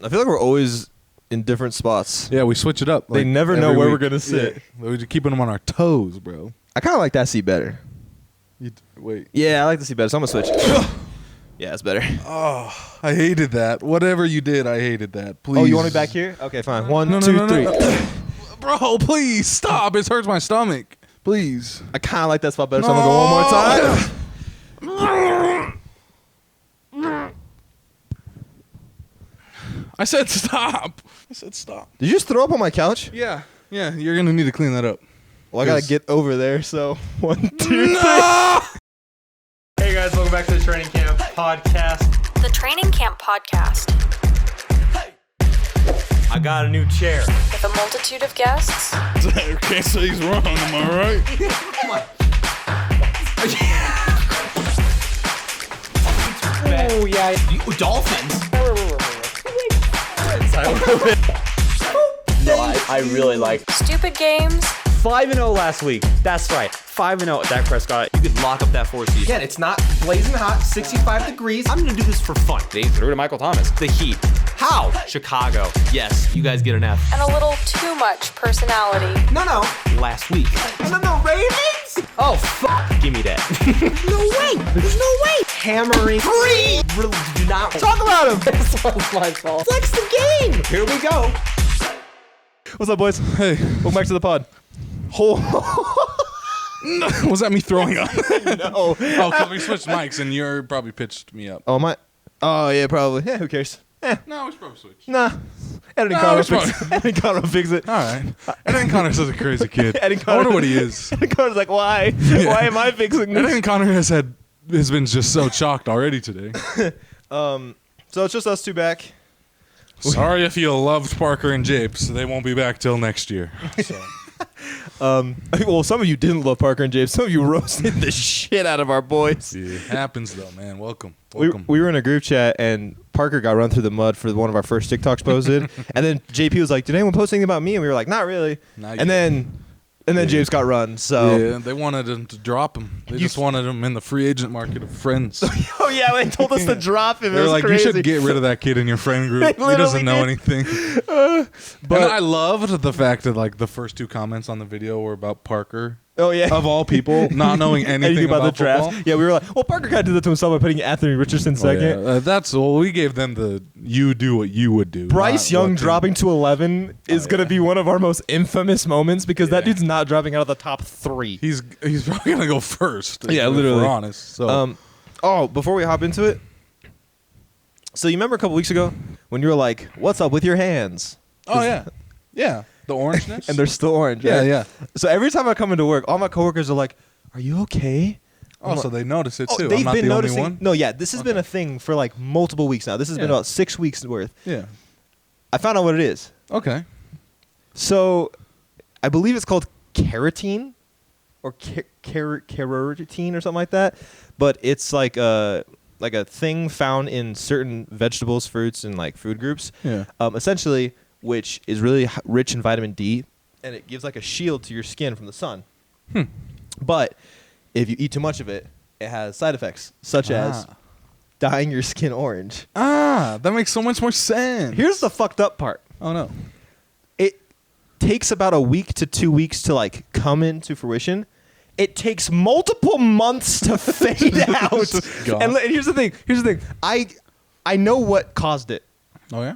I feel like we're always in different spots. Yeah, we switch it up. They never know where we're gonna sit. Yeah. We're just keeping them on our toes, bro. I kind of like that seat better. Wait. Yeah, I like the seat better, so I'm gonna switch. Yeah, it's better. Oh, I hated that. Whatever you did, I hated that. Please. Oh, you want me back here? Okay, fine. One, two, three. Bro, please stop. It hurts my stomach. Please. I kind of like that spot better, so I'm gonna go one more time. I said stop. Did you just throw up on my couch? Yeah, you're going to need to clean that up. Well, I gotta get over there, so 1, 2, 3. No! Hey guys, welcome back to the Training Camp Podcast. The Training Camp Podcast. I got a new chair. With a multitude of guests. Can't say he's wrong, am I right? Oh yeah, dolphins. No, I really like Stupid games. 5-0 last week. That's right, 5-0. Dak Prescott, you could lock up that 4 season. Again, it's not blazing hot, 65 degrees. I'm gonna do this for fun. They threw to Michael Thomas. The Heat. How? Chicago. Yes, you guys get an F. And a little too much personality. No. Last week. No, Ravens? Oh, fuck. Give me that. No way. There's no way. Hammering. Free. Really do not talk about him. This one's my fault. Flex the game. Here we go. What's up, boys? Hey. Welcome back to the pod. Was that me throwing up? No. Oh, because we switched mics and you probably pitched me up. Oh, my. Oh, yeah, probably. Yeah, who cares? No, we should probably switch. Nah. Editing Connor will fix it. All right. Editing Connor's such a crazy kid. Editing I wonder Connor- what he is. Editing Connor's like, why? Why am I fixing this? Editing Connor has been just so shocked already today. So it's just us two back. Sorry if you loved Parker and Japes. They won't be back till next year. So. Well, some of you didn't love Parker and James. Some of you roasted the shit out of our boys. It happens though, man. Welcome. We were in a group chat and Parker got run through the mud for one of our first TikToks posted, and then JP was like, "Did anyone post anything about me?" And we were like, "Not really." Not and yet. then James got run. So yeah, they wanted him to drop him. They just wanted him in the free agent market of friends. oh yeah, they told us to drop him. They're was like, crazy. you should get rid of that kid in your friend group. He doesn't know anything. But I loved the fact that like the first 2 comments on the video were about Parker. Oh yeah, of all people, not knowing anything about the draft. football. Yeah, we were like, well, Parker kind of did that to himself by putting Anthony Richardson second. Yeah. That's all. We gave them the you do what you would do. Bryce Young dropping to 11 is going to be one of our most infamous moments because that dude's not dropping out of the top 3. He's probably gonna go first. Yeah, if literally. we're honest. So. Before we hop into it, so you remember a couple weeks ago when you were like, "What's up with your hands?" Oh yeah. The orangeness. And they're still orange. Yeah, right? yeah. So every time I come into work, all my coworkers are like, "Are you okay?" Oh, so they notice it too. They've I'm not been the noticing. only one. No, yeah, this has been a thing for like multiple weeks now. This has been about 6 weeks worth. Yeah. I found out what it is. Okay. So, I believe it's called carotene, or carotene or something like that. But it's like a thing found in certain vegetables, fruits, and like food groups. Yeah. Essentially, which is really rich in vitamin D, and it gives like a shield to your skin from the sun. But if you eat too much of it, it has side effects such as dyeing your skin orange. That makes so much more sense. Here's the fucked up part. Oh no. It takes about a week to 2 weeks to like come into fruition. It takes multiple months to fade out. And here's the thing. I know what caused it. Oh yeah.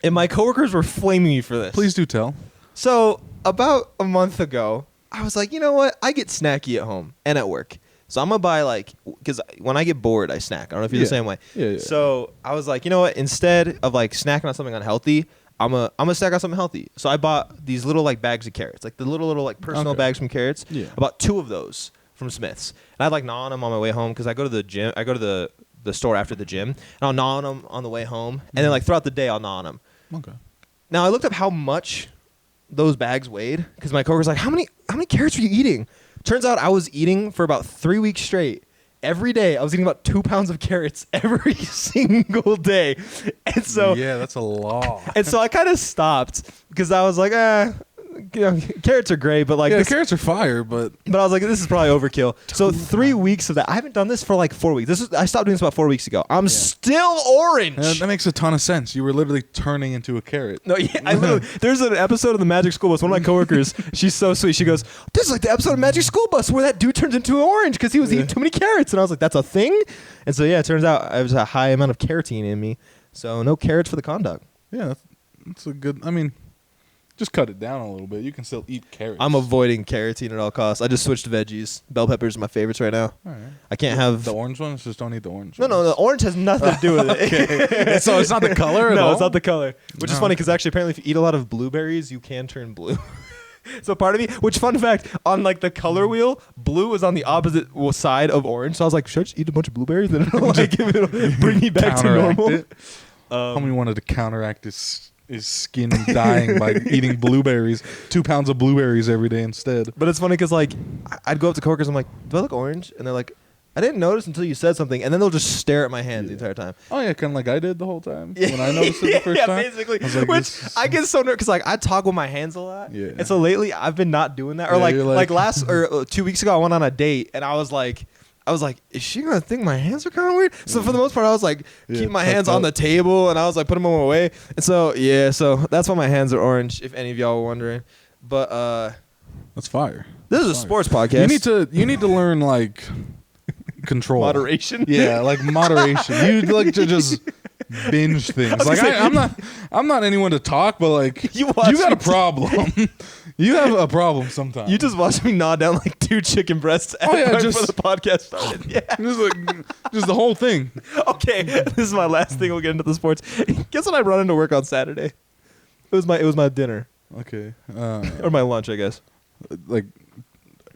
And my coworkers were flaming me for this. Please do tell. So about a month ago, I was like, you know what? I get snacky at home and at work. So I'm going to buy because when I get bored, I snack. I don't know if you're the same way. Yeah. So I was like, you know what? Instead of like snacking on something unhealthy, I'm gonna snack on something healthy. So I bought these little like bags of carrots, like the little like personal bags from carrots. Yeah. I bought 2 of those from Smith's. And I'd like gnaw on them on my way home because I go to the gym. I go to the store after the gym, and I'll gnaw on them on the way home. And then like throughout the day, I'll gnaw on them. Okay. Now I looked up how much those bags weighed because my coworker's like, how many carrots were you eating? Turns out I was eating for about 3 weeks straight. Every day I was eating about 2 pounds of carrots every single day. And so yeah, that's a lot. and so I kind of stopped because I was like, carrots are great, but like Yeah, carrots are fire, but I was like, this is probably overkill. So 3 weeks of that. I haven't done this for like 4 weeks. I stopped doing this about 4 weeks ago. I'm still orange. that makes a ton of sense. You were literally turning into a carrot. No, yeah, I literally. There's an episode of the Magic School Bus. One of my coworkers, she's so sweet. She goes, "This is like the episode of Magic School Bus where that dude turns into an orange because he was eating too many carrots." And I was like, "That's a thing." And so yeah, it turns out I was a high amount of carotene in me. So no carrots for the conduct. Yeah, that's a good. I mean, just cut it down a little bit. You can still eat carrots. I'm avoiding carotene at all costs. I just switched to veggies. Bell peppers are my favorites right now. All right. I can't have The orange ones. Just don't eat the orange. No, the orange has nothing to do with it. Okay. So it's not the color at all? No, it's not the color. Which is funny because actually, apparently, if you eat a lot of blueberries, you can turn blue. So part of me, which fun fact, on like the color wheel, blue is on the opposite side of orange. So I was like, should I just eat a bunch of blueberries? Then it'll bring me back to normal. It. Homie wanted to counteract his skin dying by eating blueberries, 2 pounds of blueberries every day instead. But it's funny because like I'd go up to coworkers, I'm like, do I look orange? And they're like, I didn't notice until you said something, and then they'll just stare at my hands the entire time. Oh yeah, kind of like I did the whole time when I noticed it the first time. Yeah, basically. I was like, Which I get so nervous because like I talk with my hands a lot, Yeah. and so lately I've been not doing that. Or Yeah, like you're like- last or 2 weeks ago, I went on a date, and I was like, is she gonna think my hands are kind of weird? So for the most part, I was like, keep my hands on the table, and I was like, put them away. And so so that's why my hands are orange. If any of y'all were wondering, but That's fire. this is a sports podcast. You need to learn like control. Moderation. Yeah, like moderation. You like to just binge things. Like I'm not anyone to talk, but like You you watch got a me- problem. You have a problem sometimes. You just watched me gnaw down like 2 chicken breasts yeah, before the podcast started. Yeah. just the whole thing. Okay, this is my last thing. We'll get into the sports. Guess what I run into work on Saturday? It was my dinner Okay. or my lunch, I guess. Like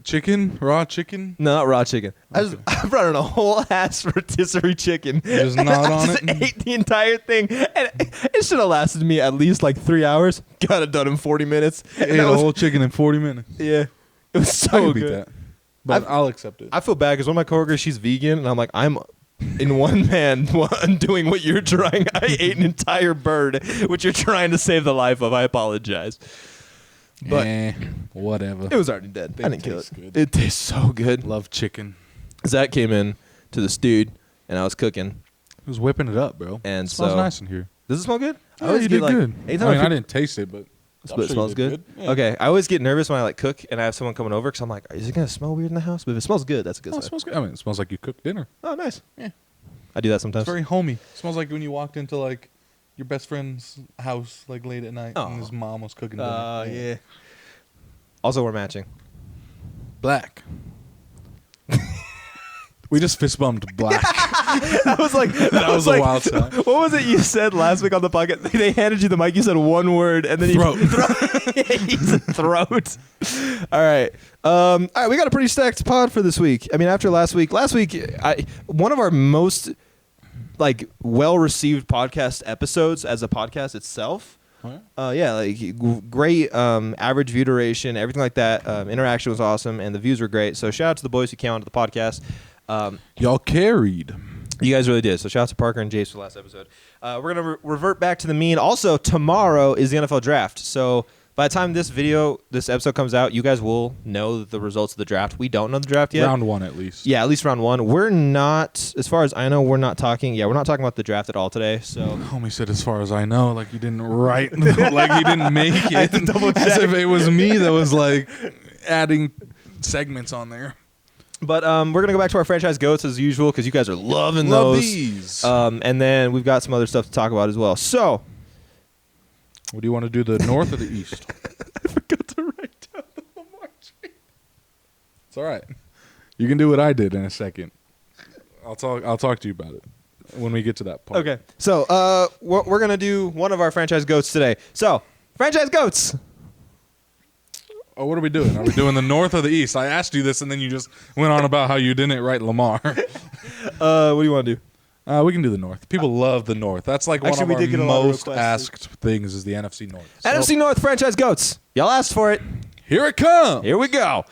chicken, raw chicken. No, not raw chicken. Okay. I brought in a whole ass rotisserie chicken. Just And gnawed I on just it? ate the entire thing, and it should have lasted me at least like 3 hours. Got it done in 40 minutes. And Ate that a was- whole chicken in 40 minutes. Yeah, it was I so can beat good. that, but I'll accept it. I feel bad because one of my coworkers, she's vegan, and I'm like, I'm in one man doing what you're trying. I ate an entire bird, which you're trying to save the life of. I apologize. But Whatever. it was already dead. I didn't kill it. tastes good. It tastes so good. Love chicken. Zach came in to the stewed, and I was cooking. He was whipping it up, bro. And it smells so- nice in here. Does it smell good? I Oh, always you get, did like, good. anytime I people- didn't taste it, but But it smells good. Yeah. Okay, I always get nervous when I like cook and I have someone coming over because I'm like, is it gonna smell weird in the house? But if it smells good, that's a good Oh, it sign. smells good. I mean, it smells like you cooked dinner. Oh, nice. Yeah. I do that sometimes. It's very homey. It smells like when you walked into like your best friend's house like late at night Oh. and his mom was cooking dinner. Yeah. Also, we're matching. Black. We just fist bumped black. I was like, That was a wild time. What was it you said last week on the podcast? They handed you the mic. You said one word, and then Throat. He said throat. All right. All right. We got a pretty stacked pod for this week. I mean, after last week, one of our most like well received podcast episodes as a podcast itself. Yeah, like great average view duration, everything like that. Interaction was awesome, and the views were great. So shout out to the boys who came onto the podcast. Y'all carried. You guys really did. So shout out to Parker and Jace for the last episode. We're going to revert back to the mean. Also, tomorrow is the NFL draft. So by the time this episode comes out, you guys will know the results of the draft. We don't know the draft yet. Round one at least. Yeah, at least round one. We're not, as far as I know, we're not talking about the draft at all today. So Homie said, as far as I know, like he didn't write, like he didn't make it. I had to double check. As if it was me that was like adding segments on there. But we're going to go back to our franchise goats as usual because you guys are loving Love those. these. And then we've got some other stuff to talk about as well. So What do you want to do, the north or the east? I forgot to write down the Lamar trade. It's all right. You can do what I did in a second. I'll talk to you about it when we get to that part. Okay. So we're going to do one of our franchise goats today. So, franchise goats. Oh, what are we doing? Are we doing the north or the east? I asked you this, and then you just went on about how you didn't write Lamar. What do you want to do? We can do the north. People love the north. That's like Actually, we one did of get our a lot of most requests. asked things is the NFC North. So, NFC North franchise goats. Y'all asked for it. here it comes. Here we go.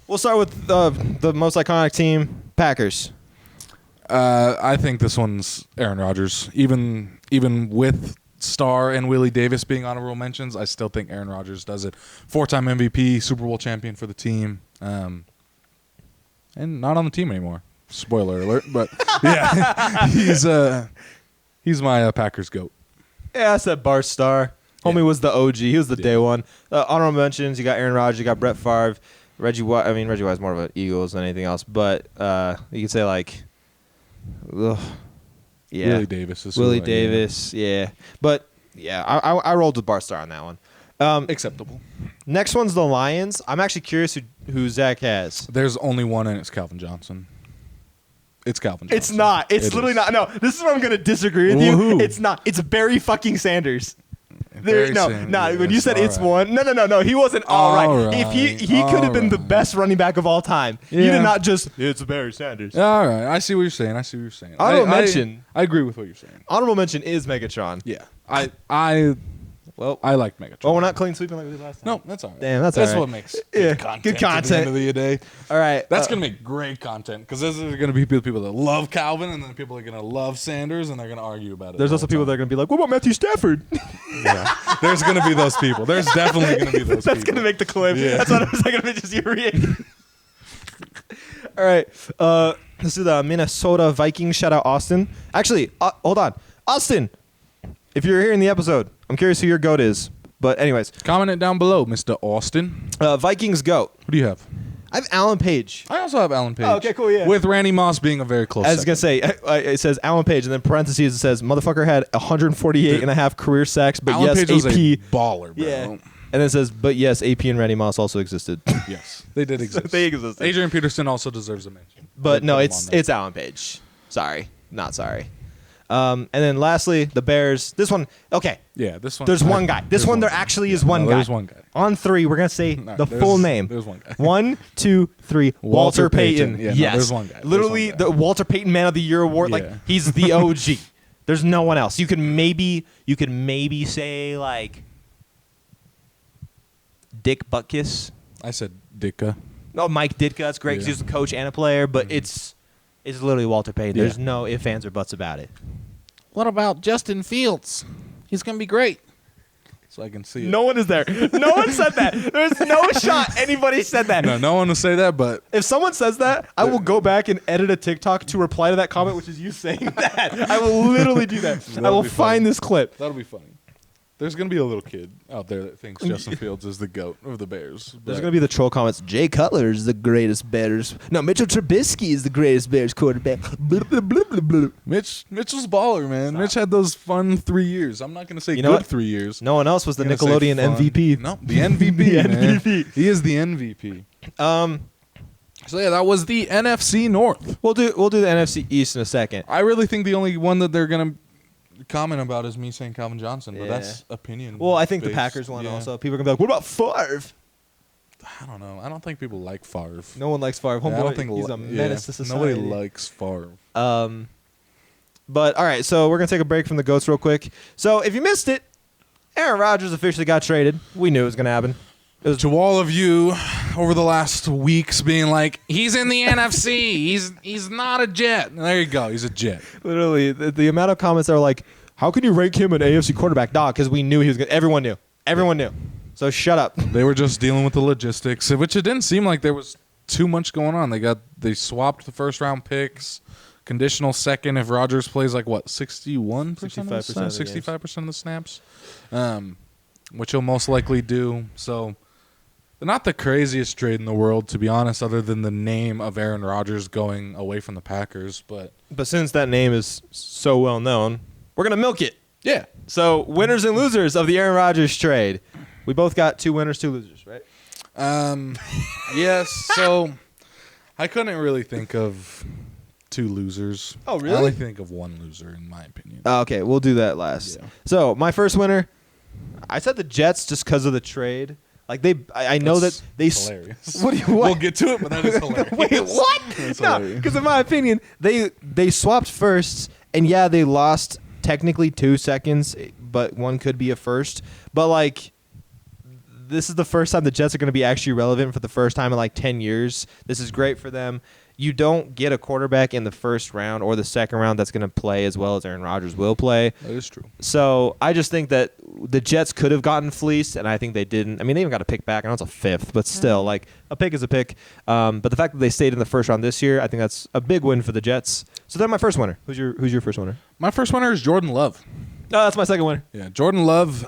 We'll start with the most iconic team, Packers. I think this one's Aaron Rodgers. Even with Starr and Willie Davis being honorable mentions. I still think Aaron Rodgers does it. 4-time MVP, Super Bowl champion for the team, and not on the team anymore. Spoiler alert, but yeah, he's my Packers GOAT. Yeah, I said Bart Starr. Homie was the OG. He was the day one. Honorable mentions, you got Aaron Rodgers, you got Brett Favre, Reggie White. I mean, Reggie White's more of an Eagles than anything else, but you could say like, ugh. Yeah, Willie Davis is Willie Davis. Yeah, but yeah, I rolled with Bart Starr on that one. acceptable. Next one's the Lions. I'm actually curious who Zach has. There's only one, and it's Calvin Johnson. It's Calvin Johnson. It's not. It's literally not. No, this is where I'm going to disagree with you. It's not. It's Barry fucking Sanders. When you said it's one, no, he wasn't all right. If he could have been the best running back of all time. Yeah. He did not just. It's Barry Sanders. All right, I see what you're saying. Honorable mention. I agree with what you're saying. Honorable mention is Megatron. Yeah, I like Megatron. Well, we're not clean sweeping like we did last time. No, that's all right. Damn, that's all right. what makes good content. content. At the end of the day. All right, That's gonna make great content because there's gonna be people that love Calvin, and then people are gonna love Sanders, and they're gonna argue about it. There's also people that are going to be like, what about Matthew Stafford? Yeah. There's gonna be those people. There's definitely gonna be those. That's people. going to make the clip. Yeah. That's what I was going to just you react. All right. This is the Minnesota Vikings. Shout out Austin. Actually, hold on. Austin, if you're hearing the episode, I'm curious who your GOAT is. But anyways. Comment it down below, Mr. Austin. Vikings GOAT. What do you have? I have Alan Page. I also have Alan Page. Oh, okay, cool, yeah. With Randy Moss being a very close I was going to say, it says Alan Page, and then parentheses it says, motherfucker had 148 and a half career sacks, but Alan yes, Page AP. was a baller, bro. Yeah. And then it says, but yes, AP and Randy Moss also existed. Yes, they did exist. They existed. Adrian Peterson also deserves a mention. But no, Put him on there. it's Alan Page. Sorry. Not sorry. And then lastly, the Bears. This one, okay. Yeah, this one. There's one guy. This there's one, there guy. actually is Yeah, one no, guy. There's one guy. On three, we're going to say No, the there's- full name. there's one guy. 1, 2, 3. Walter Payton. Yeah, no, yes. there's one guy. There's Literally, one guy. the Walter Payton Man of the Year award. Yeah. Like, he's the OG. There's no one else. You could maybe say, like, Dick Butkus. I said Ditka. No, Mike Ditka. That's great because Yeah. he's a coach and a player, but it's literally Walter Payton. Yeah. There's no ifs, ands, or buts about it. What about Justin Fields? He's gonna be great. So I can see it. No one is there. No one said that. There's no shot anybody said that. No one will say that, but If someone says that, I will go back and edit a TikTok to reply to that comment, which is you saying that. I will literally do that. I will be find funny. this clip. that'll be funny. There's gonna be a little kid out there that thinks Justin Fields is the GOAT of the Bears. There's going to be the troll comments. Jay Cutler is the greatest Bears. No, Mitchell Trubisky is the greatest Bears quarterback. Blah, blah, blah, blah, blah. Mitchell's baller, man. Mitch had those fun 3 years. I'm not gonna say You know good what? 3 years. No one else was the I'm gonna say Nickelodeon fun. MVP. No, the MVP. The man. MVP. He is the MVP. So yeah, that was the NFC North. We'll do the NFC East in a second. I really think the only one that they're gonna comment about is me saying Calvin Johnson, but Yeah. that's opinion. Well, I think the based. Packers one Yeah. also. People are going to be like, what about Favre? I don't know. I don't think people like Favre. No one likes Favre. Yeah, Homeboy, I don't think he's a menace to society. Nobody likes Favre. But all right, so we're gonna take a break from the GOATs real quick. So if you missed it, Aaron Rodgers officially got traded. We knew it was gonna happen. To all of you over the last weeks being like, he's in the NFC. He's not a Jet. There you go. He's a Jet. Literally, the amount of comments that are like, "How can you rank him an AFC quarterback?" Dog, because we knew he was gonna. Everyone knew. Everyone knew. So shut up. They were just dealing with the logistics, which it didn't seem like there was too much going on. They swapped the first round picks, conditional second if Rodgers plays like what 61%, 65% of the snaps, which he'll most likely do. So not the craziest trade in the world, to be honest, other than the name of Aaron Rodgers going away from the Packers. But since that name is so well known, we're gonna milk it. yeah, So winners and losers of the Aaron Rodgers trade. We both got 2 winners, 2 losers, right? yes. So I couldn't really think of 2 losers. Oh, really? I only think of 1 loser, in my opinion. Okay, we'll do that last. Yeah. So my first winner, I said the Jets just because of the trade. Like I know That's that they. hilarious. What? We'll get to it, but that is hilarious. Wait, what? That's No, hilarious. because in my opinion, they swapped firsts, and yeah, they lost technically 2 seconds, but one could be a first. But like, this is the first time the Jets are going to be actually relevant for the first time in like 10 years. This is great for them. you don't get a quarterback in the first round or the second round that's going to play as well as Aaron Rodgers will play. That is true. So I just think that the Jets could have gotten fleeced, and I think they didn't. I mean, they even got a pick back. I know it's a fifth, but still, like, a pick is a pick. But the fact that they stayed in the first round this year, I think that's a big win for the Jets. So they're my first winner. Who's your first winner? My first winner is Jordan Love. No, that's my second winner. Yeah, Jordan Love.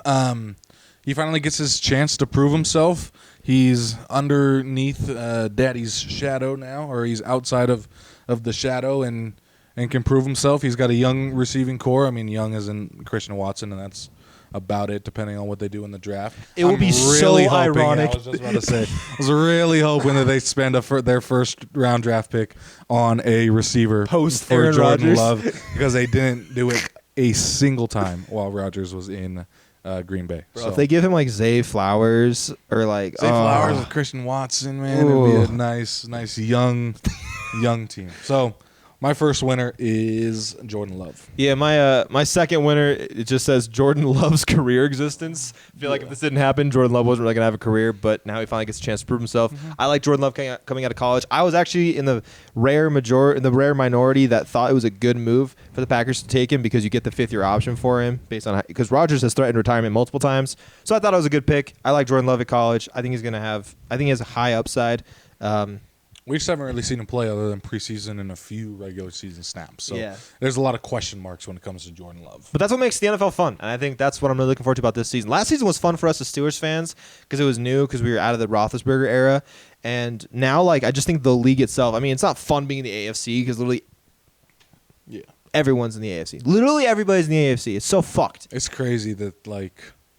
He finally gets his chance to prove himself. He's underneath Daddy's shadow now, or he's outside of the shadow and can prove himself. He's got a young receiving core. I mean, young as in Christian Watson, and that's about it, depending on what they do in the draft. It would be so ironic. I was just about to say, I was really hoping that they spend their first round draft pick on a receiver Post for Aaron Jordan Rodgers. Love, because they didn't do it a single time while Rodgers was in Green Bay. Bro, So. if they give him like Zay Flowers or like Zay Flowers with Christian Watson, man, it would be a nice young team. So my first winner is Jordan Love. Yeah, my second winner, it just says Jordan Love's career existence. I feel like if this didn't happen, Jordan Love wasn't really going to have a career, but now he finally gets a chance to prove himself. I like Jordan Love coming out of college. I was actually in the rare minority that thought it was a good move for the Packers to take him because you get the fifth-year option for him because Rodgers has threatened retirement multiple times. So I thought it was a good pick. I like Jordan He has a high upside. We just haven't really seen him play other than preseason and a few regular season snaps. So Yeah. there's a lot of question marks when it comes to Jordan Love. But that's what makes the NFL fun, and I think that's what I'm really looking forward to about this season. Last season was fun for us as Steelers fans because it was new, because we were out of the Roethlisberger era, and now, like, I just think the league itself. I mean, it's not fun being in the AFC because literally, everyone's in the AFC. Literally everybody's in the AFC. It's so fucked. It's crazy that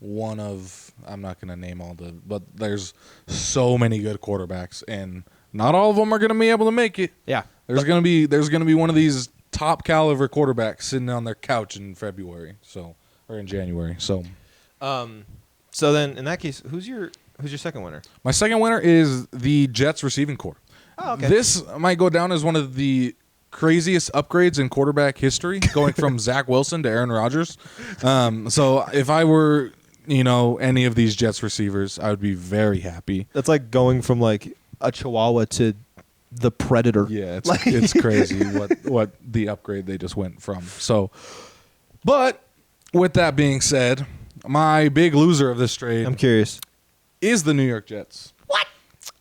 I'm not going to name but there's so many good quarterbacks, and not all of them are going to be able to make it. Yeah, There's going to be one of these top caliber quarterbacks sitting on their couch in February, or in January. So then in that case, who's your second winner? my second winner is the Jets receiving core. Oh, okay. This might go down as one of the craziest upgrades in quarterback history, going from Zach Wilson to Aaron Rodgers. So if I were, any of these Jets receivers, I would be very happy. That's like going from like a Chihuahua to the Predator. Yeah, it's crazy what the upgrade they just went from. So, but with that being said, my big loser of this trade I'm curious. is the New York Jets. What?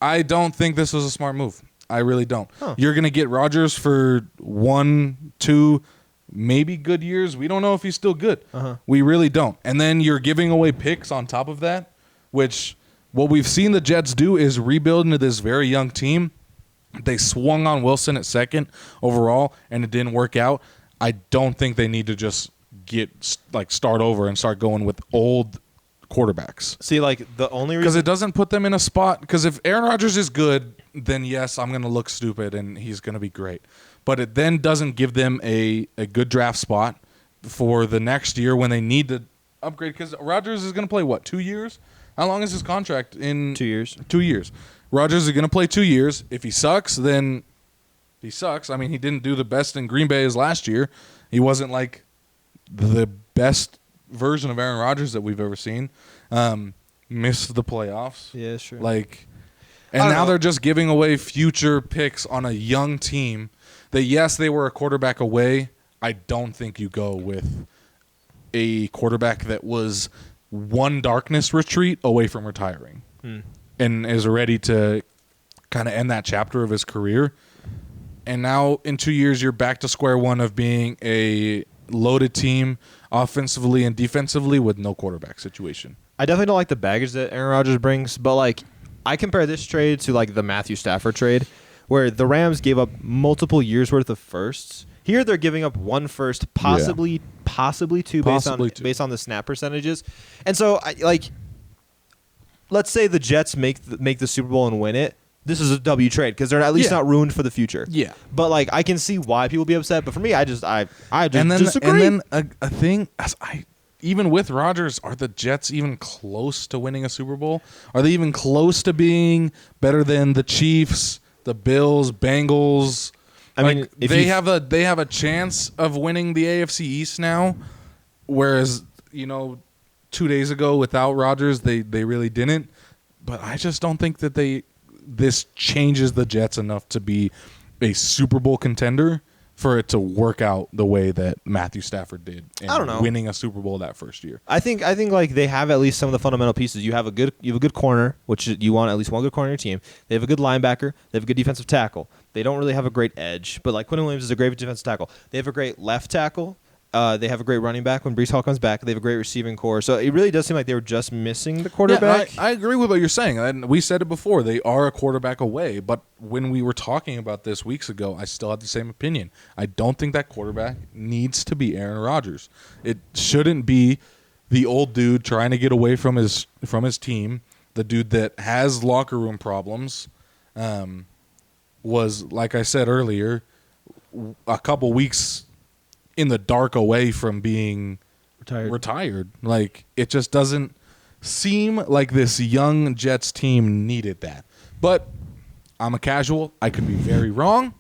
I don't think this was a smart move. I really don't. Huh. You're going to get Rodgers for 1, 2, maybe good years. We don't know if he's still good. We really don't. And then you're giving away picks on top of that, which what we've seen the Jets do is rebuild into this very young team. They swung on Wilson at second overall, and it didn't work out. I don't think they need to just start over and start going with old quarterbacks. See, like the only reason Because it doesn't put them in a spot. Because if Aaron Rodgers is good, then yes, I'm going to look stupid and he's going to be great. But it then doesn't give them a good draft spot for the next year when they need to upgrade. Because Rodgers is going to play, 2 years? How long is his contract? In 2 years. 2 years. Rodgers is going to play 2 years. If he sucks, then he sucks. I mean, he didn't do the best in Green Bay as last year. He wasn't like the best version of Aaron Rodgers that we've ever seen. Missed the playoffs. Yeah, sure. And now they're just giving away future picks on a young team that, yes, they were a quarterback away. I don't think you go with a quarterback that was one darkness retreat away from retiring and is ready to kind of end that chapter of his career. And now in 2 years, you're back to square one of being a loaded team offensively and defensively with no quarterback situation. I definitely don't like the baggage that Aaron Rodgers brings, but like I compare this trade to like the Matthew Stafford trade, where the Rams gave up multiple years worth of firsts. Here they're giving up one first, possibly two, based on the snap percentages. And so let's say the Jets make the Super Bowl and win it. This is a W trade because they're at least not ruined for the future. Yeah, but like I can see why people be upset. But for me, I just disagree. And then a thing, even with Rodgers, are the Jets even close to winning a Super Bowl? Are they even close to being better than the Chiefs, the Bills, Bengals? I mean, they have a chance of winning the AFC East now, whereas 2 days ago without Rodgers, they really didn't. But I just don't think that this changes the Jets enough to be a Super Bowl contender for it to work out the way that Matthew Stafford did. I don't know. Winning a Super Bowl that first year. I think like they have at least some of the fundamental pieces. You have a good corner, which you want at least one good corner on your team. They have a good linebacker. They have a good defensive tackle. They don't really have a great edge, but like Quinn Williams is a great defensive tackle. They have a great left tackle. They have a great running back when Breece Hall comes back. They have a great receiving core. So it really does seem like they were just missing the quarterback. Yeah, I agree with what you're saying. And we said it before. They are a quarterback away. But when we were talking about this weeks ago, I still had the same opinion. I don't think that quarterback needs to be Aaron Rodgers. It shouldn't be the old dude trying to get away from his team, the dude that has locker room problems, was, like I said earlier, a couple weeks in the dark away from being retired. Like, it just doesn't seem like this young Jets team needed that. But I'm a casual. I could be very wrong.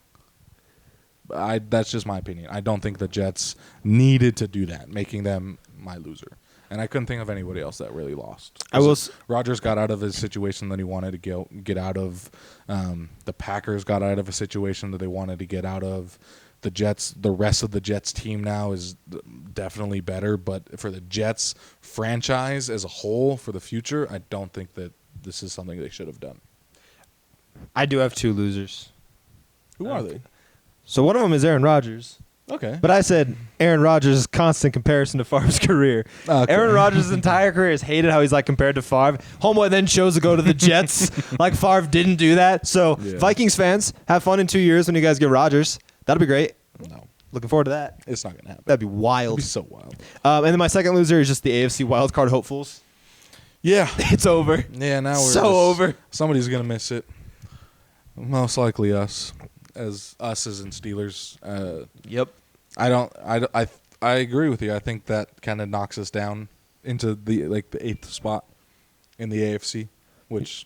That's just my opinion. I don't think the Jets needed to do that, making them my loser. And I couldn't think of anybody else that really lost. Rodgers got out of his situation that he wanted to get out of. The Packers got out of a situation that they wanted to get out of. The rest of the Jets team now is definitely better, but for the Jets franchise as a whole for the future, I don't think that this is something they should have done. I do have two losers. Who are they? So one of them is Aaron Rodgers. Okay. But I said Aaron Rodgers' constant comparison to Favre's career. Okay. Aaron Rodgers' entire career has hated how he's like compared to Favre. Homeboy then chose to go to the Jets. Like Favre didn't do that. So Vikings fans, have fun in 2 years when you guys get Rodgers. That'll be great. No. Looking forward to that. It's not going to happen. That'd be wild. It'd be so wild. And then my second loser is just the AFC wildcard hopefuls. Yeah. It's over. Yeah, now we're so over. Somebody's going to miss it. Most likely us as in Steelers. Yep. I agree with you. I think that kind of knocks us down into the 8th spot in the AFC, which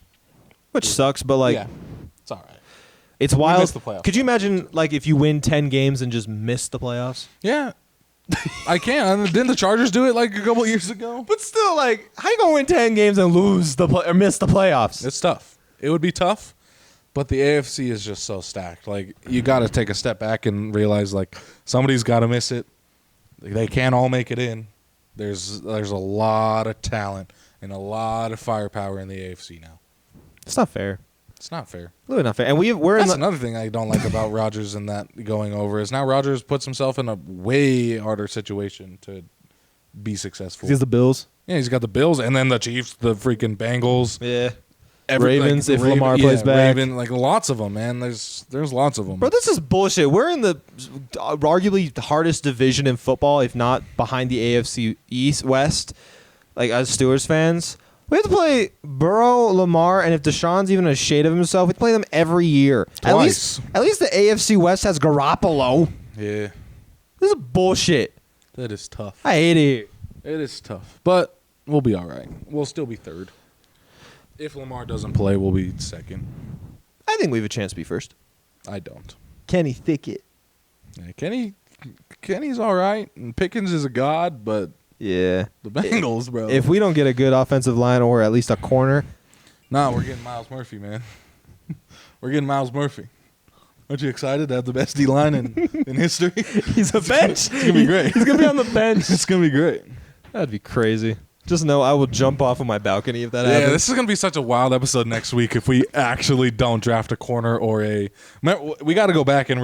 sucks, but like it's all right. It's wild. Missed the playoffs. Could you imagine like if you win 10 games and just miss the playoffs? Yeah. I can. Didn't the Chargers do it like a couple years ago? But still, like, how you gonna win 10 games and lose or miss the playoffs? It's tough. It would be tough, but the AFC is just so stacked. Like, you got to take a step back and realize like somebody's got to miss it. They can't all make it in. There's a lot of talent and a lot of firepower in the AFC now. It's not fair. It's not fair. Really not fair. And we're That's another thing I don't like about Rodgers and that going over is now Rodgers puts himself in a way harder situation to be successful. He has the Bills. Yeah, he's got the Bills and then the Chiefs, the freaking Bengals. Yeah. Ravens, if Lamar plays back. Like lots of them, man. There's lots of them. Bro, this is bullshit. We're in the arguably the hardest division in football, if not behind the AFC West. Like, as Steelers fans, we have to play Burrow, Lamar, and if Deshaun's even a shade of himself, we play them every year. Twice. At least the AFC West has Garoppolo. Yeah. This is bullshit. That is tough. I hate it. It is tough. But we'll be all right. We'll still be third. If Lamar doesn't play, we'll be second. I think we have a chance to be first. I don't. Kenny Thicket. Yeah, Kenny's all right, and Pickens is a god, but yeah, the Bengals, bro. If we don't get a good offensive line or at least a corner, we're getting Miles Murphy, man. We're getting Miles Murphy. Aren't you excited to have the best D line in history? He's a bench. It's gonna be great. He's gonna be on the bench. It's gonna be great. That'd be crazy. Just know I will jump off of my balcony if that happens. Yeah, this is going to be such a wild episode next week if we actually don't draft a corner or a. We got to go back and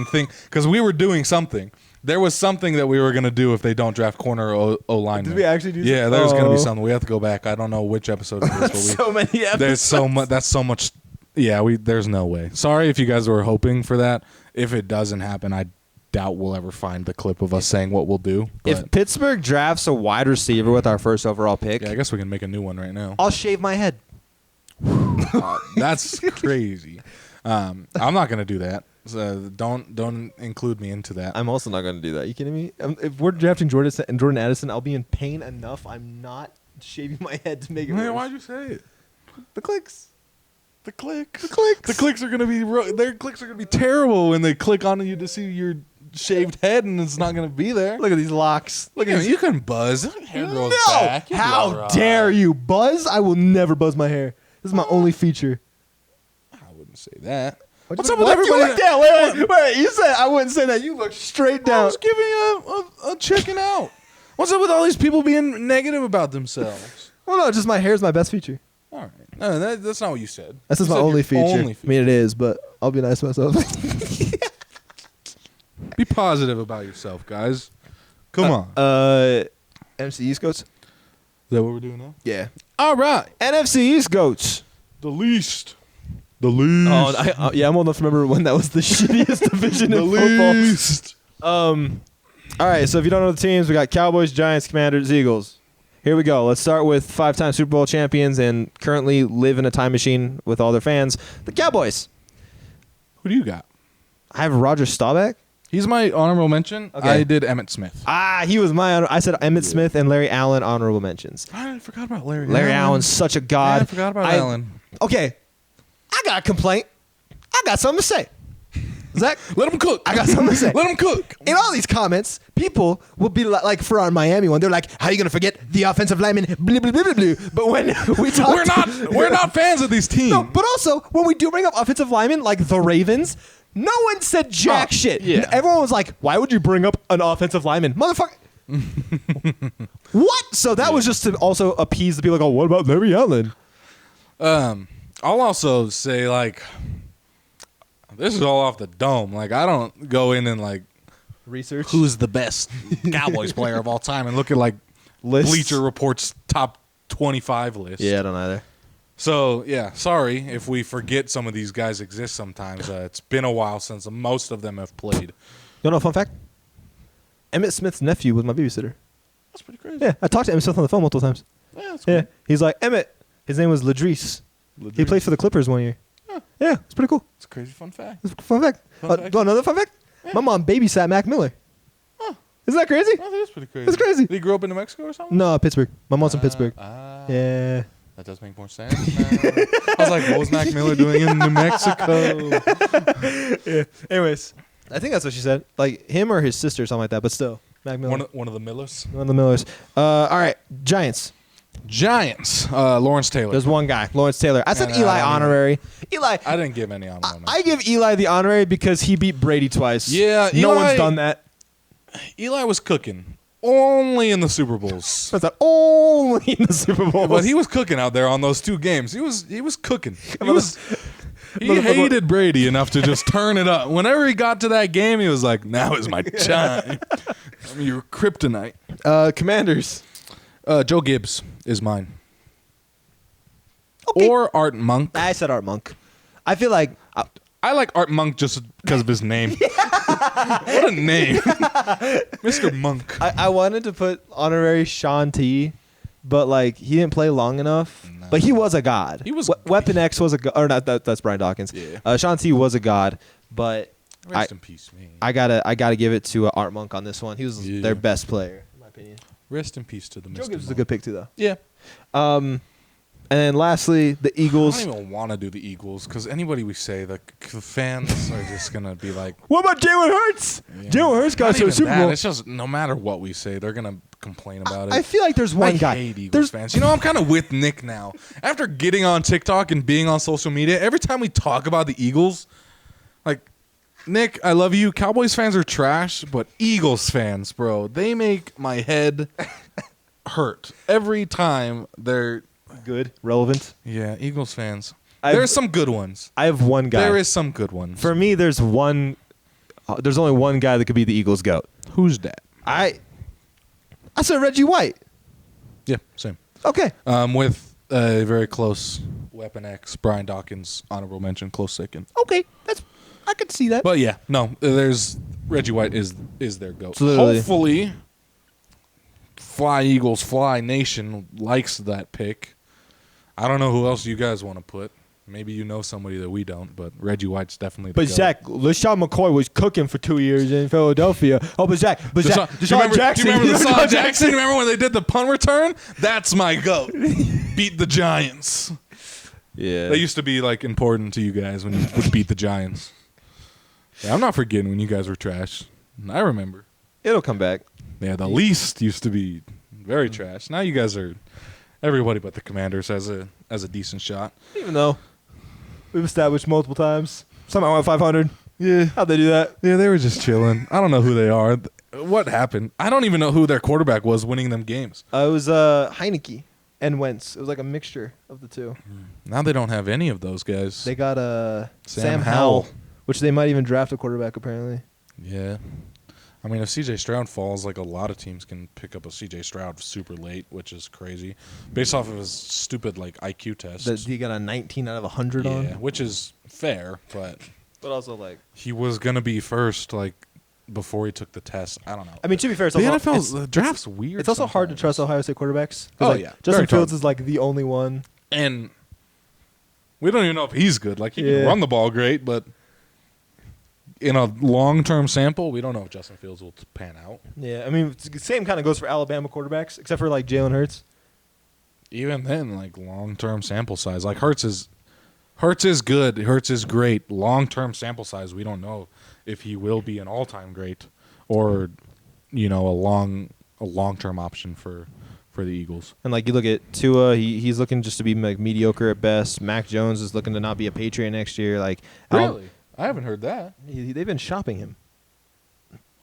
think because we were doing something. There was something that we were going to do if they don't draft corner or O-line. Did we actually do? Yeah, there's going to be something. We have to go back. I don't know which episode it is. But so many episodes. There's so much. That's so much. Yeah, there's no way. Sorry if you guys were hoping for that. If it doesn't happen, I doubt we'll ever find the clip of us saying what we'll do. If Pittsburgh drafts a wide receiver with our first overall pick, I guess we can make a new one right now. I'll shave my head. That's crazy. I'm not going to do that. So don't include me into that. I'm also not going to do that. You kidding me? If we're drafting Jordan Addison, I'll be in pain enough. I'm not shaving my head to make it worse. Why'd you say it? The clicks. The clicks are going to be their clicks are going to be terrible when they click on you to see your shaved head and it's not going to be there. Look at these locks. Look at you can buzz. Hair grows back. How dare you buzz? I will never buzz my hair. This is my only feature. I wouldn't say that. What's up with everybody? You look down. Wait. You said I wouldn't say that. You look straight I down. was giving a checking out. What's up with all these people being negative about themselves? Well, no, just my hair's my best feature. All right. No, that's not what you said. That's just You my said only your feature. only I mean, it is, but I'll be nice to myself. Be positive about yourself, guys. Come on. NFC East Goats? Is that what we're doing now? Yeah. All right. NFC East Goats. The least. The least. Oh, yeah, I'm old enough to remember when that was the shittiest division in football. least. All right, so if you don't know the teams, we got Cowboys, Giants, Commanders, Eagles. Here we go. Let's start with 5-time Super Bowl champions and currently live in a time machine with all their fans, the Cowboys. Who do you got? I have Roger Staubach. He's my honorable mention. Okay. I did Emmitt Smith. He was my I said Emmitt Smith and Larry Allen honorable mentions. I forgot about Larry Larry Allen's such a god. Yeah, I forgot about Allen. Okay, I got a complaint. I got something to say. Zach, Let him cook. I got something to say. Let him cook. In all these comments, people will be like for our Miami one, they're like, "How are you gonna forget the offensive lineman?" Blah, blah, blah, blah, blah. But when we talk, We're not fans of these teams. No, but also when we do bring up offensive linemen like the Ravens, no one said jack shit. yeah. Everyone was like, "Why would you bring up an offensive lineman, motherfucker?" What? So that was just to also appease the people. Like, oh, what about Larry Allen? I'll also say, like, this is all off the dome. Like, I don't go in and, like, Research. who's the best Cowboys player of all time and look at, like, Lists. Bleacher Report's top 25 list. Yeah, I don't either. So, yeah, sorry if we forget some of these guys exist sometimes. It's been a while since most of them have played. You know, fun fact? Emmitt Smith's nephew was my babysitter. That's pretty crazy. Yeah, I talked to Emmitt Smith on the phone multiple times. Yeah, that's cool. Yeah, he's like, Emmitt. His name was Ladrice. He played for the Clippers one year. Yeah, it's pretty cool. It's a crazy fun fact. It's a fun fact. Fun fact. Do another fun fact? Yeah. My mom babysat Mac Miller. Isn't that crazy? I think that's pretty crazy. That's crazy. Did he grow up in New Mexico or something? No, Pittsburgh. My mom's in Pittsburgh. Yeah. That does make more sense now. I was like, what was Mac Miller doing in New Mexico? Yeah. Anyways, I think that's what she said. Like him or his sister or something like that, but still. Mac Miller. One of the Millers. One of the Millers. All right. Giants. Giants. Lawrence Taylor. There's one guy, Lawrence Taylor. I said And Eli I don't honorary. Eli. I didn't give any honorable I give Eli the honorary because he beat Brady twice. Yeah, No Eli- one's done that. Eli was cooking. Only in the Super Bowls. That's not only in the Super Bowl. But he was cooking out there on those two games. He was cooking. He Motherfucker. hated Brady enough to just turn it up. Whenever he got to that game, he was like, now is my time. I mean, you're kryptonite. Commanders. Joe Gibbs is mine. Okay. Or Art Monk. I said Art Monk. I feel like I like Art Monk just because of his name. What a name. Mr. Monk. I wanted to put honorary Sean T, but like he didn't play long enough. No. But he was a god. He was- Weapon X was a god. Or not? That's Brian Dawkins. Yeah. Sean T was a god, but Rest in peace, man. I gotta give it to Art Monk on this one. He was Yeah. their best player, in my opinion. Rest in peace to the Joe Mr. Gibbs is a Monk. good pick too, though. Yeah. And then lastly, the I Eagles. don't even want to do the Eagles because anybody we say, the fans are just going to be like, What about Jalen Hurts? yeah. Jalen Hurts got Not to a even Super that. Bowl. It's just no matter what we say, they're going to complain about it. I feel like there's one I guy. hate Eagles There's fans. You know, I'm kind of with Nick now. After getting on TikTok and being on social media, every time we talk about the Eagles, like, Nick, I love you. Cowboys fans are trash, but Eagles fans, bro, they make my head hurt every time they're... good, relevant. Yeah, Eagles fans. I've- There's some good ones. I have one guy. There is some good ones. For me, there's one. There's only one guy that could be the Eagles' GOAT. Who's that? I said Reggie White. Yeah, same. Okay. With a very close Weapon X, Brian Dawkins, honorable mention, close second. Okay. I could see that. But yeah, no, there's Reggie White is their GOAT. So literally- Hopefully, Fly Eagles, Fly Nation likes that pick. I don't know who else you guys want to put. Maybe you know somebody that we don't, but Reggie White's definitely the GOAT. Zach, LaShawn McCoy was cooking for 2 years in Philadelphia. Oh, but Zach, Do you remember, Jackson. Do you remember Deshaun Jackson? Remember when they did the punt return? That's my GOAT. Beat the Giants. Yeah. That used to be like important to you guys when you would beat the Giants. Yeah, I'm not forgetting when you guys were trash. I remember. It'll come back. Yeah, the least used to be very trash. Now you guys are everybody but the Commanders has a decent shot. Even though we've established multiple times Somehow went 500. Yeah. How'd they do that? Yeah, they were just chilling. I don't know who they are. What happened? I don't even know who their quarterback was winning them games. It was Heineke and Wentz. It was like a mixture of the two. Now they don't have any of those guys. They got Sam Howell, Howell. which they might even draft a quarterback apparently. Yeah. I mean, if C.J. Stroud falls, like a lot of teams can pick up a C.J. Stroud super late, which is crazy, based off of his stupid like IQ test. That he got a 19 out of 100 on. Yeah, which is fair, but also like he was gonna be first like before he took the test. I don't know. I mean, to be fair, it's The also, NFL draft's weird. It's also hard to sometimes. trust Ohio State quarterbacks. 'Cause, Oh, like, yeah. Justin Very Fields tough. is like the only one. And we don't even know if he's good. Like he Yeah. can run the ball great, but in a long-term sample, we don't know if Justin Fields will pan out. Yeah, I mean, it's the same kind of goes for Alabama quarterbacks, except for like Jalen Hurts. Even then, like long-term sample size, like Hurts is good. Hurts is great. Long-term sample size, we don't know if he will be an all-time great or, you know, a long-term option for the Eagles. And like you look at Tua, he's looking just to be like mediocre at best. Mac Jones is looking to not be a Patriot next year. Like Really? I haven't heard that. they've been shopping him.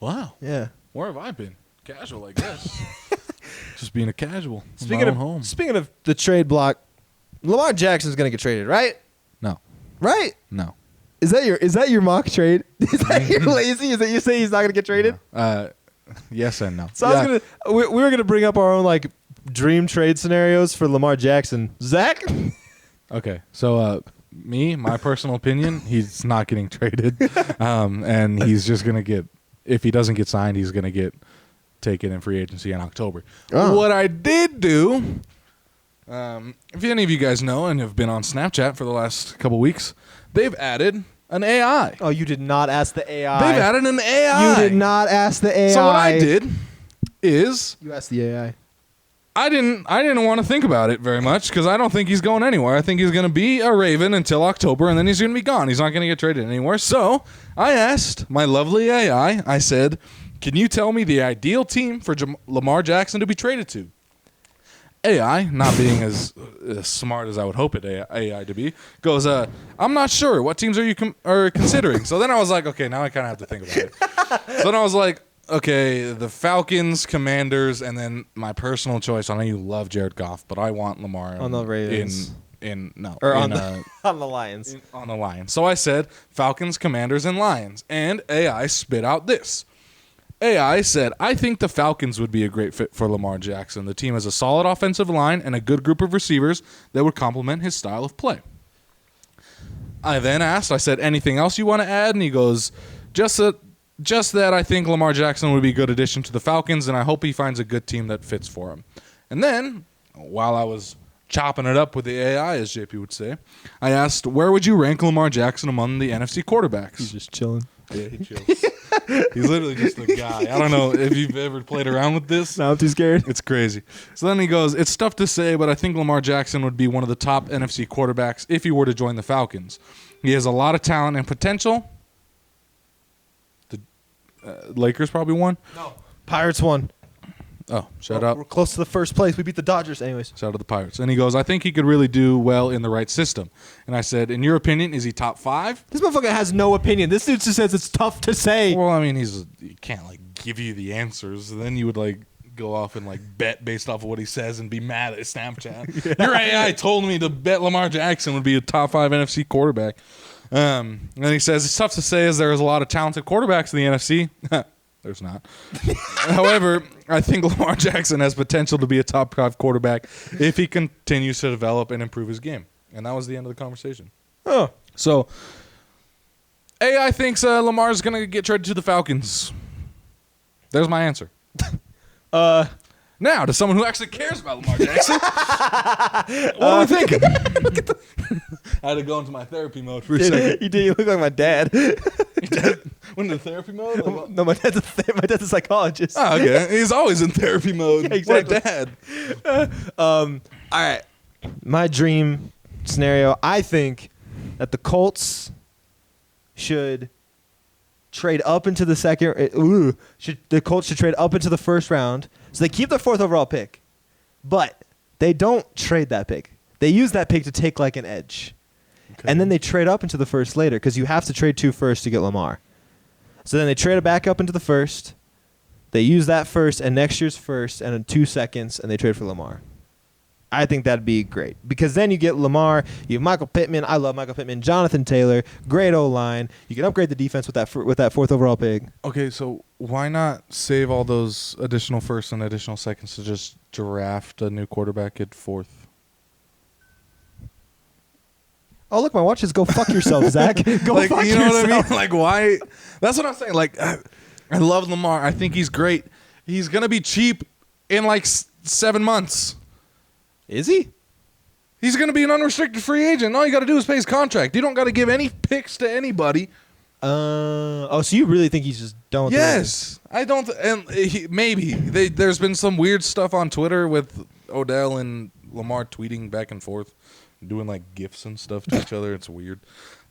Wow. Yeah. Where have I been? Casual, I guess. Just being a casual. in my Speaking own of home. speaking of the trade block, Lamar Jackson's gonna get traded, right? No. Right? No. Is that your mock trade? Is that your lazy? Is that you say he's not gonna get traded? Yes and no. So I was we were gonna bring up our own like dream trade scenarios for Lamar Jackson. Zach? Okay, so my personal opinion, he's not getting traded, and he's just gonna get. If he doesn't get signed, he's gonna get taken in free agency in October. Oh. What I did do, if any of you guys know and have been on Snapchat for the last couple weeks, they've added an AI. Oh, you did not ask the AI. They've added an AI. You did not ask the AI. So what I did is You asked the AI. I didn't want to think about it very much because I don't think he's going anywhere. I think he's going to be a Raven until October, and then he's going to be gone. He's not going to get traded anywhere. So I asked my lovely AI, I said, can you tell me the ideal team for Lamar Jackson to be traded to? AI, not being as smart as I would hope it AI to be, goes, I'm not sure. What teams are you considering? So then I was like, okay, now I kind of have to think about it. So then I was like, okay, the Falcons, Commanders, and then my personal choice. I know you love Jared Goff, but I want Lamar On the Ravens. on the Lions. on the Lions. So I said Falcons, Commanders, and Lions, and AI spit out this. AI said, I think the Falcons would be a great fit for Lamar Jackson. The team has a solid offensive line and a good group of receivers that would complement his style of play. I then asked, I said, anything else you want to add? And he goes, just that I think Lamar Jackson would be a good addition to the Falcons, and I hope he finds a good team that fits for him. And then, while I was chopping it up with the AI, as JP would say, I asked, where would you rank Lamar Jackson among the NFC quarterbacks? He's just chilling. Yeah, he chills. He's literally just a guy. I don't know if you've ever played around with this. No, I'm too scared. It's crazy. So then he goes, it's tough to say, but I think Lamar Jackson would be one of the top NFC quarterbacks if he were to join the Falcons. He has a lot of talent and potential. The Lakers probably won. No. Pirates won. Oh, shut up. We're close to the first place. We beat the Dodgers anyways. Shout out to the Pirates. And he goes, I think he could really do well in the right system. And I said, in your opinion, is he top 5? This motherfucker has no opinion. This dude just says it's tough to say. Well, I mean, he can't like give you the answers. Then you would like go off and like bet based off of what he says and be mad at Snapchat. Your AI told me to bet Lamar Jackson would be a top 5 NFC quarterback. And he says, it's tough to say as there's a lot of talented quarterbacks in the NFC. There's not. However, I think Lamar Jackson has potential to be a top 5 quarterback if he continues to develop and improve his game. And that was the end of the conversation. Oh. So, AI thinks Lamar's going to get traded to the Falcons. There's my answer. Now, to someone who actually cares about Lamar Jackson, what are we thinking? I had to go into my therapy mode for a second. You did. You look like my dad. Went into therapy mode? Like, No, my dad's a psychologist. oh, okay. He's always in therapy mode. Yeah, exactly. What a dad. All right. My dream scenario, I think that the Colts should trade up into the the Colts should trade up into the first round. So they keep their 4th overall pick. But they don't trade that pick. They use that pick to take like an edge. And then they trade up into the first later because you have to trade 2 firsts to get Lamar. So then they trade it back up into the first. They use that first and next year's first and then 2 seconds, and they trade for Lamar. I think that'd be great because then you get Lamar, you have Michael Pittman. I love Michael Pittman. Jonathan Taylor, great O-line. You can upgrade the defense with that 4th overall pick. Okay, so why not save all those additional firsts and additional seconds to just draft a new quarterback at 4th? Oh, look, my watch says go fuck yourself, Zach. Go Like, fuck you know yourself. what I mean? Like, why? That's what I'm saying. Like, I love Lamar. I think he's great. He's gonna be cheap in like 7 months. Is he? He's going to be an unrestricted free agent. All you got to do is pay his contract. You don't got to give any picks to anybody. So you really think he's just done with Yes. I don't. Maybe. There's been some weird stuff on Twitter with Odell and Lamar tweeting back and forth, doing like GIFs and stuff to each other. It's weird.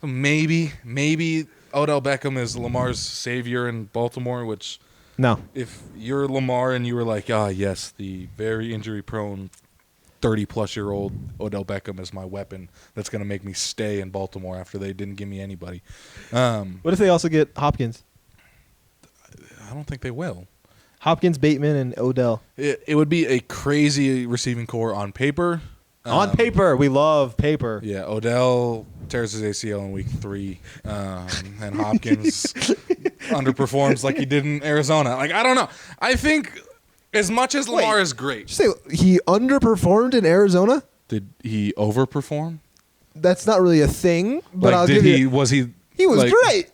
So maybe Odell Beckham is Lamar's savior in Baltimore, which No. if you're Lamar and you were like, yes, the very injury-prone 30-plus-year-old Odell Beckham is my weapon that's going to make me stay in Baltimore after they didn't give me anybody. What if they also get Hopkins? I don't think they will. Hopkins, Bateman, and Odell. It would be a crazy receiving core on paper. On paper. We love paper. Yeah, Odell tears his ACL in week 3, and Hopkins underperforms like he did in Arizona. Like, I don't know. I think as much as Lamar is great. Did you say he underperformed in Arizona? Did he overperform? That's not really a thing, but Like, I'll did give he? you. Was he? He was like, great.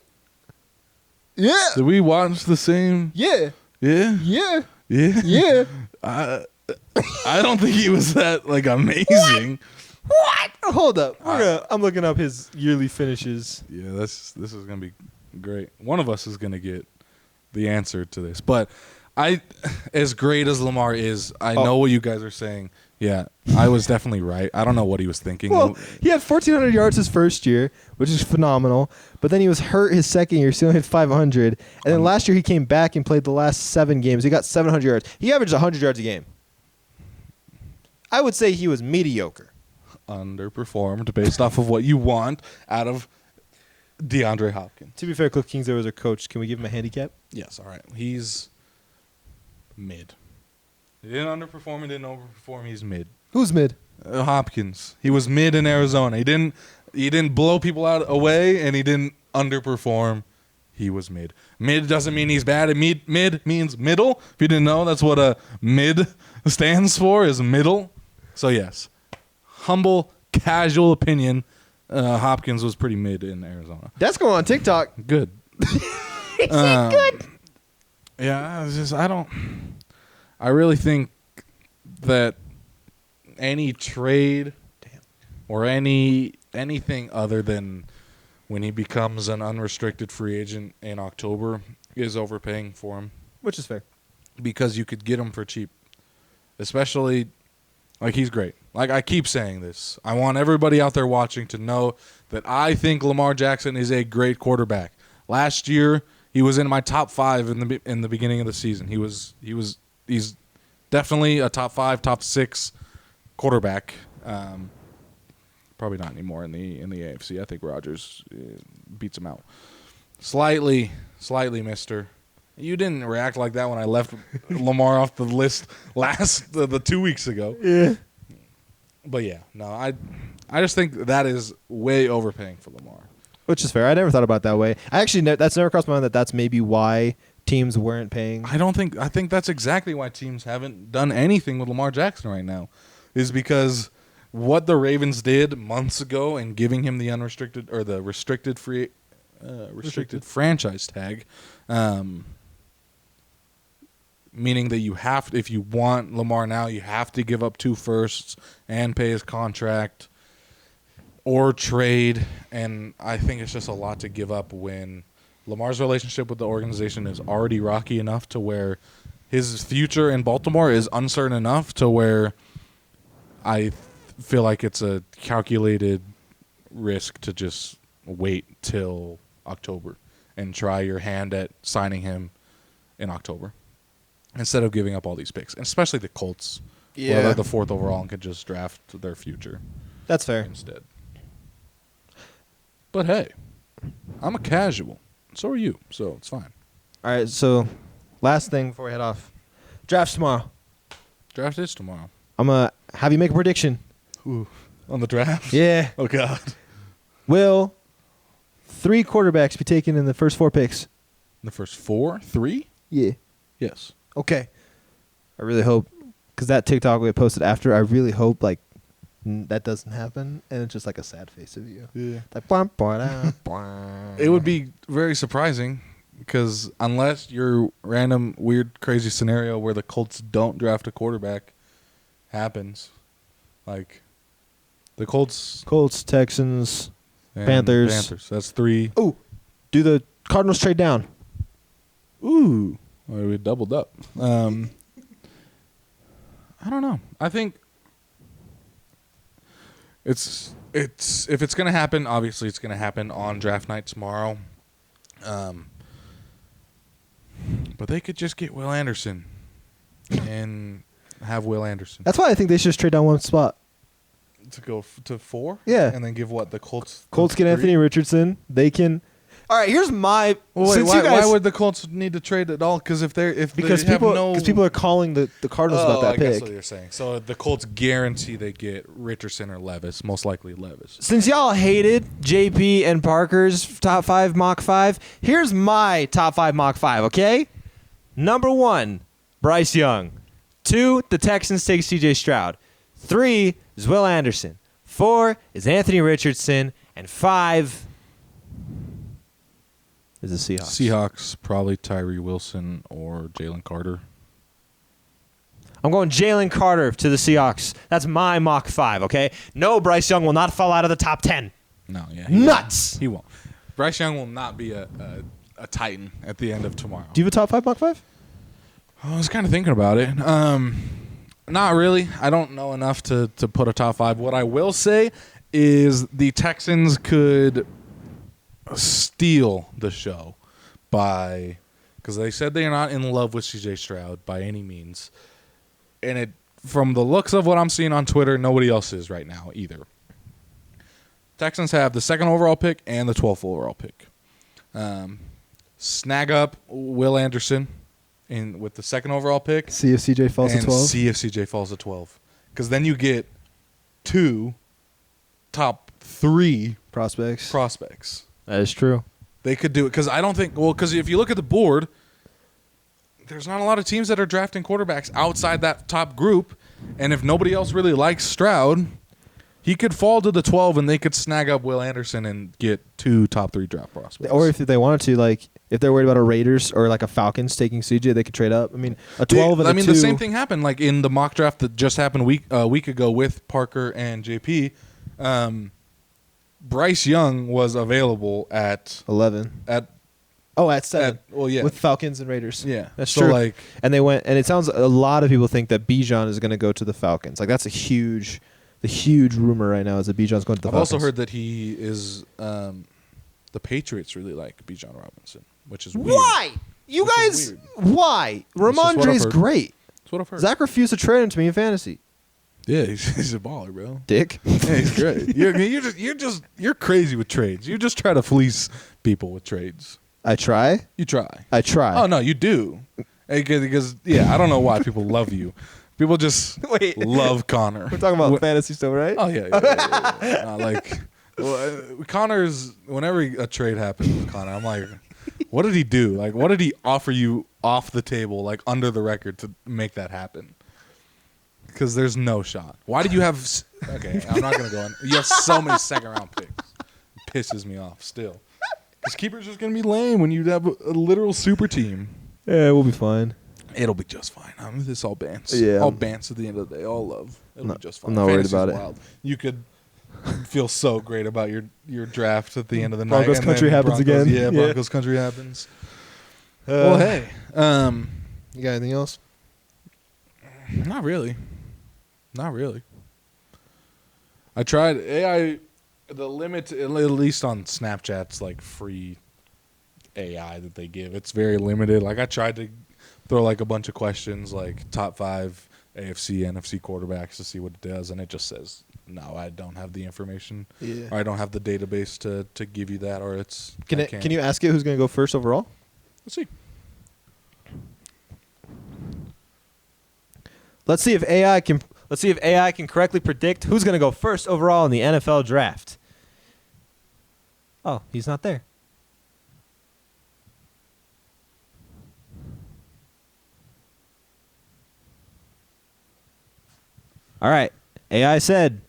Yeah. Did we watch the same? Yeah. Yeah. Yeah. Yeah. Yeah. I don't think he was that like amazing. What? Hold up. I'm looking up his yearly finishes. Yeah, this is gonna be great. One of us is gonna get the answer to this, but as great as Lamar is, I know what you guys are saying. Yeah, I was definitely right. I don't know what he was thinking. Well, he had 1,400 yards his first year, which is phenomenal. But then he was hurt his second year, so he only had 500. And then last year he came back and played the last 7 games. He got 700 yards. He averaged 100 yards a game. I would say he was mediocre. Underperformed based off of what you want out of DeAndre Hopkins. To be fair, Cliff Kingsbury was our coach. Can we give him a handicap? Yes, all right. He's mid. He didn't underperform. He didn't overperform. He's mid. Who's mid? Hopkins. He was mid in Arizona. He didn't blow people out away, and he didn't underperform. He was mid. Mid doesn't mean he's bad. Mid means middle. If you didn't know, that's what a mid stands for, is middle. So yes, humble, casual opinion. Hopkins was pretty mid in Arizona. That's going on TikTok. Good. Good. Yeah, it's just I really think that any trade or anything other than when he becomes an unrestricted free agent in October is overpaying for him. Which is fair. Because you could get him for cheap. Especially, like, he's great. Like, I keep saying this. I want everybody out there watching to know that I think Lamar Jackson is a great quarterback. Last year, he was in my top 5 in the beginning of the season. He's definitely a top 5, top 6 quarterback. Probably not anymore in the AFC. I think Rodgers beats him out. Slightly, mister. You didn't react like that when I left Lamar off the list the 2 weeks ago. Yeah. But yeah, no, I just think that is way overpaying for Lamar. Which is fair. I never thought about it that way. That's never crossed my mind that's maybe why teams weren't paying. I think that's exactly why teams haven't done anything with Lamar Jackson right now, is because what the Ravens did months ago and giving him the unrestricted or the restricted franchise tag, meaning that you have to, if you want Lamar now, you have to give up 2 firsts and pay his contract or trade. And I think it's just a lot to give up when Lamar's relationship with the organization is already rocky enough to where his future in Baltimore is uncertain enough to where I feel like it's a calculated risk to just wait till October and try your hand at signing him in October instead of giving up all these picks, and especially the Colts. Yeah. Where they're the 4th overall and could just draft their future. That's fair. Instead. But hey, I'm a casual. So are you. So it's fine. All right, so last thing before we head off. Draft's tomorrow. Draft is tomorrow. I'm going to have you make a prediction. Ooh. On the draft? Yeah. Oh, God. Will 3 quarterbacks be taken in the first 4 picks? In the first 4? 3? Yeah. Yes. Okay. I really hope, because that TikTok we posted after, I really hope, like, that doesn't happen, and it's just like a sad face of you. Yeah. Like, bwah, bwah, bwah. It would be very surprising because unless your random, weird, crazy scenario where the Colts don't draft a quarterback happens, like the Colts, Texans, and Panthers. That's 3. Ooh, do the Cardinals trade down? Ooh, well, we doubled up. I don't know. I think it's if it's gonna happen, obviously it's gonna happen on draft night tomorrow. But they could just get Will Anderson and have Will Anderson That's why I think they should just trade down one spot. to go to 4. Yeah. and then give what the Colts. Colts get 3? Anthony Richardson. They can. All right, here's my. Well, wait, since why, you guys, why would the Colts need to trade at all? Because because they people have no, people are calling the Cardinals about that I guess pick. what you're saying. So the Colts guarantee they get Richardson or Levis, most likely Levis. Since y'all hated JP and Parker's top 5 Mach 5, here's my top 5 Mach 5, okay? Number 1, Bryce Young. 2, the Texans take C.J. Stroud. 3 is Will Anderson. 4 is Anthony Richardson. And 5 is the Seahawks. Seahawks, probably Tyree Wilson or Jalen Carter. I'm going Jalen Carter to the Seahawks. That's my Mach 5, okay? No, Bryce Young will not fall out of the top 10. No, yeah. Nuts! He won't. Bryce Young will not be a Titan at the end of tomorrow. Do you have a top 5 Mach 5? I was kind of thinking about it. Not really. I don't know enough to put a top 5. What I will say is the Texans could steal the show because they said they are not in love with CJ Stroud by any means. And it, from the looks of what I'm seeing on Twitter, nobody else is right now either. Texans have the 2nd overall pick and the 12th overall pick. Snag up Will Anderson with the 2nd overall pick. See if CJ falls and to 12. see if CJ falls to 12. Because then you get 2 top 3 prospects. That is true. They could do it. Because I don't think, because if you look at the board, there's not a lot of teams that are drafting quarterbacks outside that top group. And if nobody else really likes Stroud, he could fall to the 12 and they could snag up Will Anderson and get 2 top 3 draft prospects. Or if they wanted to, like, if they're worried about a Raiders or like a Falcons taking CJ, they could trade up. I mean, a 12 and a 2. The same thing happened like in the mock draft that just happened a week ago with Parker and JP. Bryce Young was available at 11. At 7. Yeah. With Falcons and Raiders. Yeah. That's so true. Like, and they went, and it sounds a lot of people think that Bijan is going to go to the Falcons. Like, that's the huge rumor right now is that Bijan's going to the I've Falcons. also heard that he is the Patriots really like Bijan Robinson, which is weird. Why? You Which guys, is weird. why? just what I've Ramondre's heard. great. That's what I've heard. Zach refused to trade him to me in fantasy. Yeah, he's a baller, bro. Dick. Yeah, he's great. You're crazy with trades. You just try to fleece people with trades. I try. You try. I try. Oh no, you do. Because I don't know why people love you. People just love Connor. We're talking about fantasy still, right? Oh yeah. Connor's. Whenever a trade happens with Connor, I'm like, what did he do? Like, what did he offer you off the table, like under the record, to make that happen? Because there's no shot. Why did you have? Okay, I'm not gonna go in. You have so many 2nd round picks. It pisses me off still. Because keeper's just gonna be lame when you have a literal super team. Yeah, we'll be fine. It'll be just fine. This all bants. Yeah. All bants at the end of the day. All love. It'll be just fine. I'm not worried Fantasy's about it. wild. You could feel so great about your draft at the end of the Broncos night. country happens again. Yeah, Broncos country happens. Well, hey. You got anything else? Not really. I tried AI. The limit, at least on Snapchat's like free AI that they give, it's very limited. Like I tried to throw like a bunch of questions, like top 5 AFC, NFC quarterbacks to see what it does, and it just says no, I don't have the information. Yeah. Or I don't have the database to give you that, or it's. Can you ask it who's going to go first overall? Let's see. Let's see if AI can correctly predict who's going to go first overall in the NFL draft. Oh, he's not there. All right. AI said.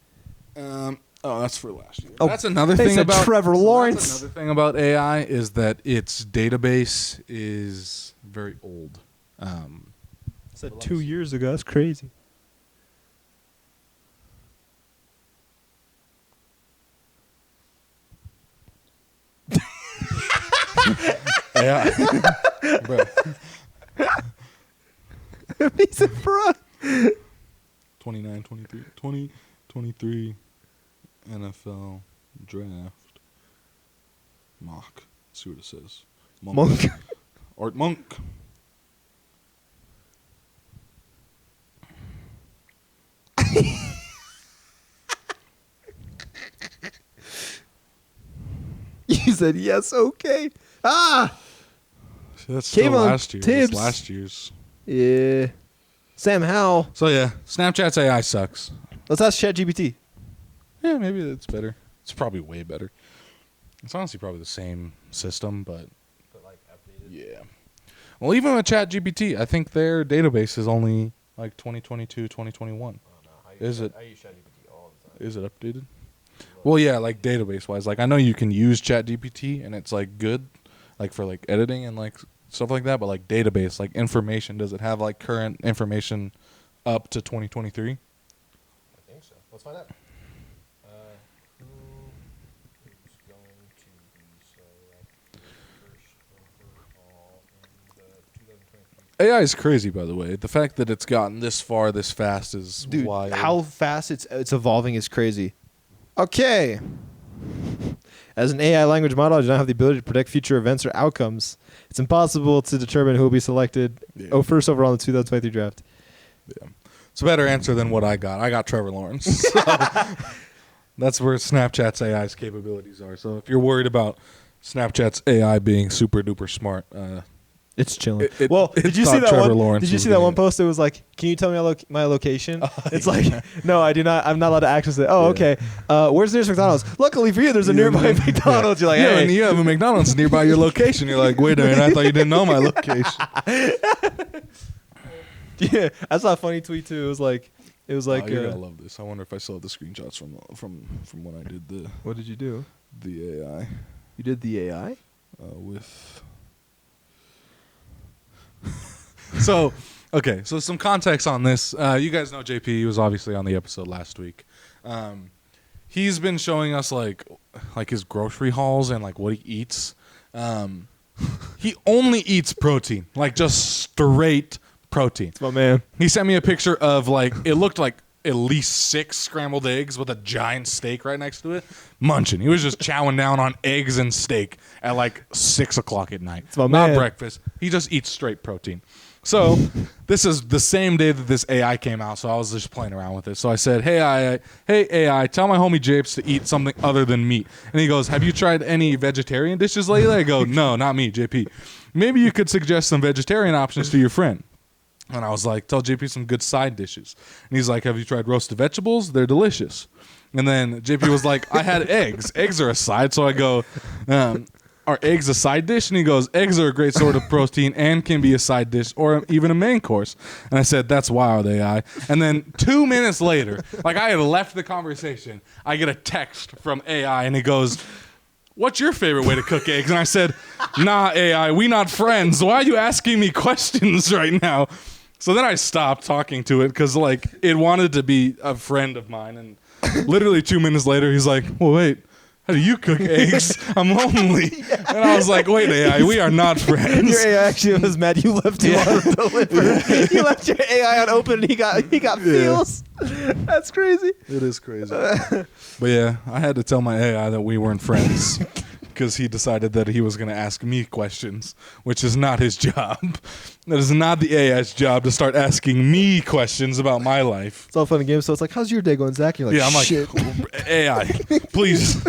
That's for last year. Oh, that's another they thing said about Trevor Lawrence. That's another thing about AI is that its database is very old. Said 2 years ago. That's crazy. AI. Bro. He's in front. 29, 23, 20, 23 NFL draft mock. Let's see what it says. Monk. Art Monk. You said yes, okay. Ah! That's still Came on last year. Tibbs. That's last year's. Yeah. Sam Howell. So yeah, Snapchat's AI sucks. Let's ask ChatGPT. Yeah, maybe that's better. It's probably way better. It's honestly probably the same system, but like updated. yeah. Well, even with ChatGPT, I think their database is only like 2022, 2021. Oh, no. Is it? I use ChatGPT all the time. Is it updated? Well, yeah, like database wise. Like I know you can use ChatGPT and it's like good, like for like editing and like stuff like that. But like database, like information, does it have like current information up to 2023? I think so. Let's find out. Who is going to be selected first overall in the 2023? AI is crazy, by the way. The fact that it's gotten this far, this fast is Dude, wild. how fast it's evolving is crazy. Okay. As an AI language model, I do not have the ability to predict future events or outcomes. It's impossible to determine who will be selected first overall in the 2023 draft. Yeah. It's a better answer than what I got. I got Trevor Lawrence. So that's where Snapchat's AI's capabilities are. So if you're worried about Snapchat's AI being super duper smart, It's chilling. It did you see thought that Trevor one? Lawrence Did you was see that gonna- one post? It was like, "Can you tell me my location?" It's like, "No, I do not. I'm not allowed to access it." Oh, Yeah. okay. Where's the nearest McDonald's? Luckily for you, there's a Yeah, nearby man. McDonald's. You're like, yeah, "Hey, and you have a McDonald's nearby your location. You're like, wait a minute, I thought you didn't know my location. yeah." I saw a funny tweet too. It was like, Oh, you're gonna love this. I wonder if I still have the screenshots from when I did "What did you do? the AI You did the AI?" with. So some context on this. You guys know JP. He was obviously on the episode last week. He's been showing us like his grocery hauls and like what he eats. He only eats protein, like just straight protein. It's my man. He sent me a picture of like it looked like at least 6 scrambled eggs with a giant steak right next to it. Munching. He was just chowing down on eggs and steak at like 6 o'clock at night. It's my Not man. breakfast. He just eats straight protein. So this is the same day that this AI came out, so I was just playing around with it. So I said, hey AI, tell my homie Japes to eat something other than meat. And he goes, have you tried any vegetarian dishes lately? I go, no, not me, JP. Maybe you could suggest some vegetarian options to your friend. And I was like, tell JP some good side dishes. And he's like, have you tried roasted vegetables? They're delicious. And then JP was like, I had eggs. Eggs are a side. So I go, are eggs a side dish? And he goes, eggs are a great sort of protein and can be a side dish or even a main course. And I said, that's wild, AI. And then 2 minutes later, like I had left the conversation, I get a text from AI and he goes, what's your favorite way to cook eggs? And I said, nah, AI, we not friends. Why are you asking me questions right now? So then I stopped talking to it because like it wanted to be a friend of mine. And literally 2 minutes later, he's like, well, wait. How do you cook eggs? I'm lonely. Yeah. And I was like, wait, AI, we are not friends. Your AI actually was mad. You left him on delivered. You left your AI on open and he got feels. That's crazy. It is crazy. But yeah, I had to tell my AI that we weren't friends. because he decided that he was going to ask me questions, which is not his job. That is not the AI's job to start asking me questions about my life. It's all fun and games. So it's like, how's your day going, Zach? You're like, Yeah, I'm shit. like, AI, please.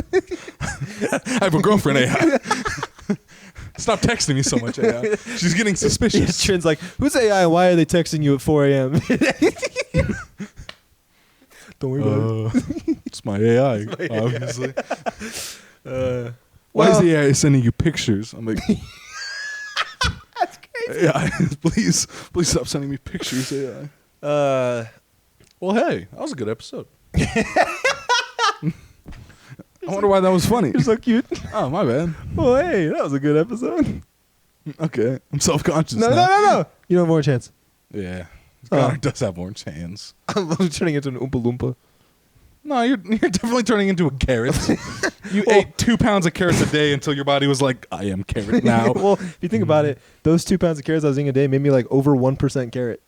I have a girlfriend, AI. Stop texting me so much, AI. She's getting Yeah, suspicious. Trin's like, who's AI and why are they texting you at 4 a.m.? Don't worry about it. It's my AI, obviously. Why Well- is the AI sending you pictures? I'm like, That's crazy. AI, please stop sending me pictures, AI. Well, hey, that was a good episode. I wonder why that was funny. You're so cute. Oh, my bad. Oh, hey, that was a good episode. Okay, I'm self-conscious No. now. You don't have more chance. Yeah, Oh. Connor does have orange hands. I'm turning into an Oompa Loompa. No, you're definitely turning into a carrot. You ate 2 pounds of carrots a day until your body was like, I am carrot now. Well, if you think about it, those 2 pounds of carrots I was eating a day made me like over 1% carrot.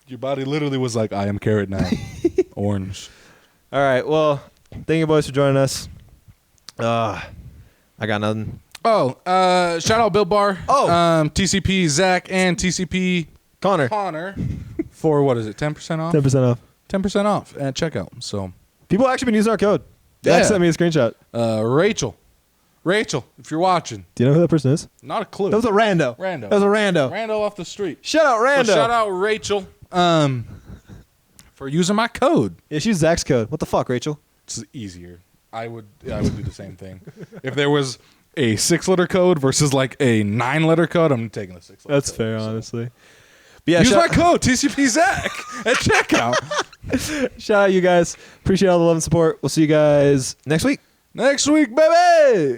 Your body literally was like, I am carrot now. Orange. All right. Well, thank you, boys, for joining us. I got nothing. Oh, shout out Bill Barr. Oh. TCP Zach and TCP Connor, for what is it? 10% off. 10% off. 10% off at checkout. So People actually been using our code. They Yeah. actually sent me a screenshot. Rachel, if you're watching, Do you know who that person is? not a clue. That was a rando. Rando. That was a rando. Rando off the street. Shout out Rando. So shout out Rachel for using my code. Yeah, she used Zach's code. What the fuck, Rachel? It's easier. I would do the same thing. If there was a 6-letter code versus like a 9-letter code, I'm taking the 6-letter That's code. fair, So. honestly. But yeah, Use my code, TCP Zach, at checkout. shout out you guys. Appreciate all the love and support. We'll see you guys next week. Next week, baby!